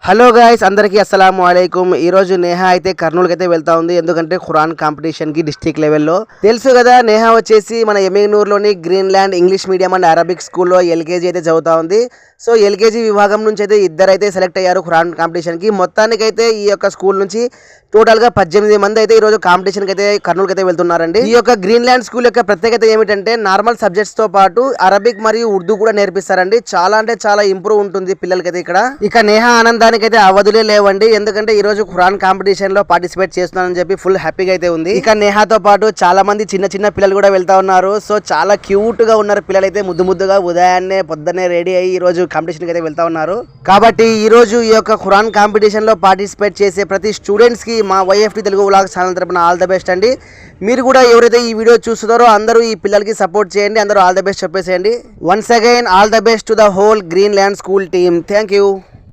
Hello guys, అందరికీ అస్సలాము అలైకుం. ఈ రోజు నేహా అయితే కర్నూలుకి అయితే వెళ్తా ఉంది. ఎందుకంటే ఖురాన్ కాంపిటీషన్ కి డిస్ట్రిక్ట్ లెవెల్లో తెలుసు కదా. నేహా వచ్చేసి మన ఎమ్మెగ్నూరులోని Green Land English medium and Arabic స్కూల్లో ఎల్కేజీ అయితే చదువుతా ఉంది. సో ఎల్కేజీ విభాగం నుంచి అయితే ఇద్దరైతే సెలెక్ట్ అయ్యారు ఖురాన్ కాంపిటీషన్ కి. మొత్తానికైతే ఈ యొక్క స్కూల్ నుంచి టోటల్ గా 18 మంది అయితే ఈ రోజు కాంపిటీషన్ కి అయితే కర్నూలుకి అయితే వెళ్తున్నారండి. ఈ యొక్క గ్రీన్ ల్యాండ్ స్కూల్ యొక్క ప్రత్యేకత ఏమిటంటే నార్మల్ సబ్జెక్ట్స్ తో పాటు అరబిక్ మరియు ఉర్దూ కూడా నేర్పిస్తారండి. చాలా అంటే చాలా ఇంప్రూవ్ ఉంటుంది పిల్లలకైతే ఇక్కడ. ఇక నేహా ఆనందానికి అయితే అవధులే లేవండి. ఎందుకంటే ఈ రోజు ఖురాన్ కాంపిటీషన్ లో పార్టిసిపేట్ చేస్తున్నానని చెప్పి ఫుల్ హ్యాపీగా అయితే ఉంది. ఇక నేహాతో పాటు చాలా మంది చిన్న చిన్న పిల్లలు కూడా వెళ్తా ఉన్నారు. సో చాలా క్యూట్ గా ఉన్నారు పిల్లలు అయితే, ముద్దు ముద్దుగా ఉదయాన్నే పొద్దున్నే రెడీ అయ్యి ఈ రోజు కాంపిటీషన్ కి అయితే వెళ్తా ఉన్నారు. కాబట్టి ఈ రోజు ఈ యొక్క ఖురాన్ కాంపిటీషన్ లో పార్టిసిపేట్ చేసే ప్రతి స్టూడెంట్స్ కి మా YFT తెలుగు వ్లాగ్స్ ఛానల్ తరపున ఆల్ ద బెస్ట్ అండి. మీరు కూడా ఎవరైతే ఈ వీడియో చూస్తున్నారో అందరూ ఈ పిల్లలకి సపోర్ట్ చేయండి. అందరూ ఆల్ ద బెస్ట్ చెప్పేసేయండి. Once again all the best to the whole Green Land school team. Thank you.